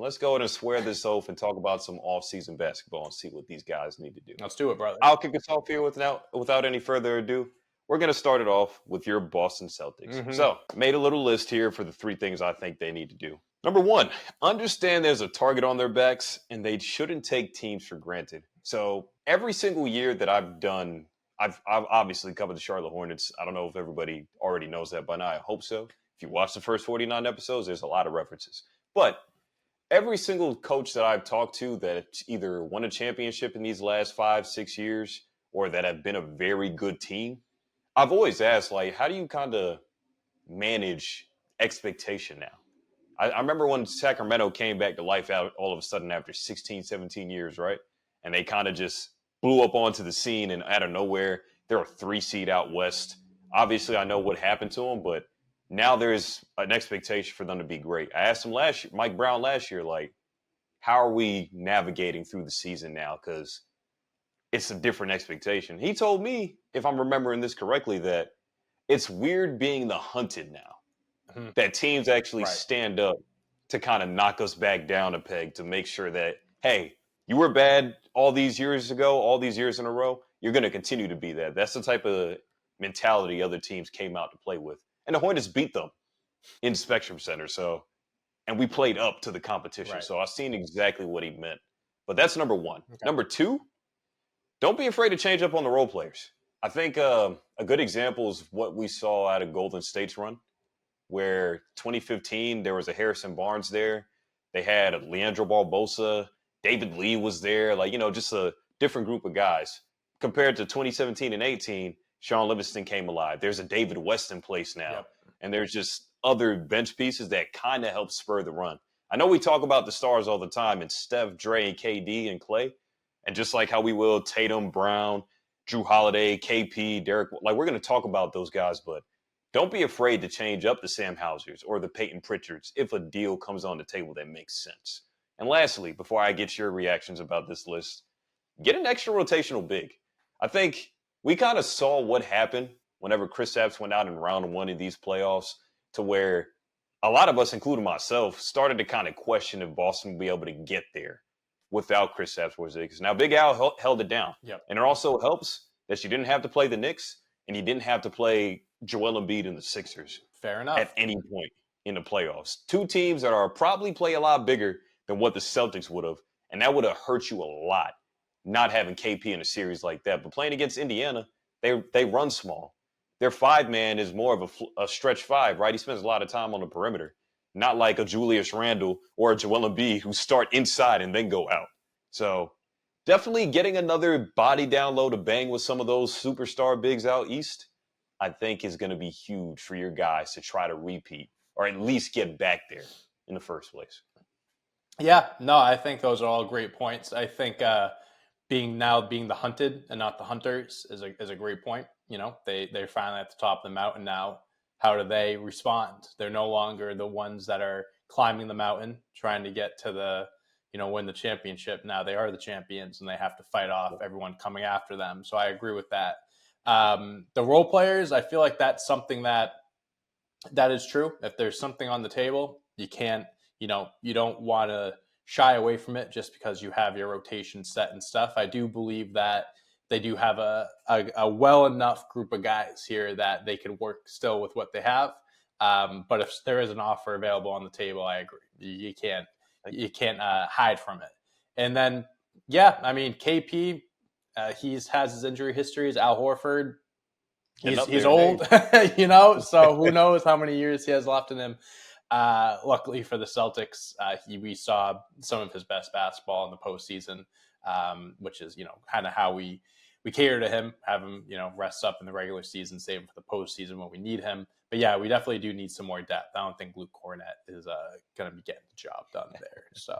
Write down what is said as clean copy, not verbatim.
Let's go ahead and swear this oath and talk about some off-season basketball and see what these guys need to do. Let's do it, brother. I'll kick us off here without any further ado. We're going to start it off with your Boston Celtics. Mhm. So, made a little list here for the 3 things I think they need to do. Number 1, understand there's a target on their backs and they shouldn't take teams for granted. So, every single year that I've done, I've obviously covered the Charlotte Hornets. I don't know if everybody already knows that by now. I hope so. If you watch the first 49 episodes, there's a lot of references. But every single coach that I've talked to that either won a championship in these last 5-6 years or that have been a very good team, I've always asked, like, how do you kind of manage expectation now? I remember when Sacramento came back to life out all of a sudden after 16, 17 years, right? And they kind of just blew up onto the scene and out of nowhere, they're a 3 seed out west. Obviously, I know what happened to them, but now there's an expectation for them to be great. I asked him Mike Brown last year, like, how are we navigating through the season now? Because it's a different expectation. He told me, if I'm remembering this correctly, that it's weird being the hunted now. Mhm. That teams actually Right. stand up to kind of knock us back down a peg to make sure that, hey, you were bad all these years ago, all these years in a row. You're going to continue to be that. That's the type of mentality other teams came out to play with. And the Hornets beat them in Spectrum Center. And we played up to the competition. Right. So I've seen exactly what he meant. But that's number 1. Okay. Number 2, don't be afraid to change up on the role players. I think a good example is what we saw out of Golden State's run, where 2015, there was a Harrison Barnes there. They had a Leandro Barbosa. David Lee was there. Like, just a different group of guys. Compared to 2017 and 18, Sean Livingston came alive. There's a David West in place now. Yep. And there's just other bench pieces that kind of help spur the run. I know we talk about the stars all the time, and Steph, Dre, and KD, and Clay. And just like how we will Tatum, Brown, Drew Holiday, KP, Derek, like we're going to talk about those guys, but don't be afraid to change up the Sam Hausers or the Peyton Pritchards if a deal comes on the table that makes sense. And lastly, before I get your reactions about this list, get an extra rotational big. I think we kind of saw what happened whenever Kristaps went out in round 1 of these playoffs, to where a lot of us, including myself, started to kind of question if Boston would be able to get there without Kristaps Porzingis. Now, Big Al held it down. Yep. And it also helps that you didn't have to play the Knicks and you didn't have to play Joel Embiid and the Sixers Fair enough. at any point in the playoffs. 2 teams that are probably play a lot bigger than what the Celtics would have, and that would have hurt you a lot not having KP in a series like that. But playing against Indiana, they run small. Their 5-man is more of a stretch 5, right? He spends a lot of time on the perimeter, not like a Julius Randle or a Joel Embiid who start inside and then go out. So definitely getting another body down low to bang with some of those superstar bigs out east, I think is going to be huge for your guys to try to repeat or at least get back there in the first place. Yeah, no, I think those are all great points. I think being the hunted and not the hunters is a great point. They're finally at the top of the mountain now. How do they respond? They're no longer the ones that are climbing the mountain trying to get to win the championship. Now they are the champions and they have to fight off everyone coming after them. So I agree with that. The role players, I feel like that's something that is true. If there's something on the table, you can't, you don't want to shy away from it just because you have your rotation set and stuff. I do believe that they do have a well enough group of guys here that they can work still with what they have. But if there is an offer available on the table, I agree. You can't hide from it. And then, yeah, I mean, KP, he has his injury histories. Al Horford, he's old, so who knows how many years he has left in him. Luckily for the Celtics, we saw some of his best basketball in the postseason, which is, kind of how we cater to him, have him, rest up in the regular season, save him for the postseason when we need him. But yeah, we definitely do need some more depth. I don't think Luke Cornett is going to be getting the job done there. So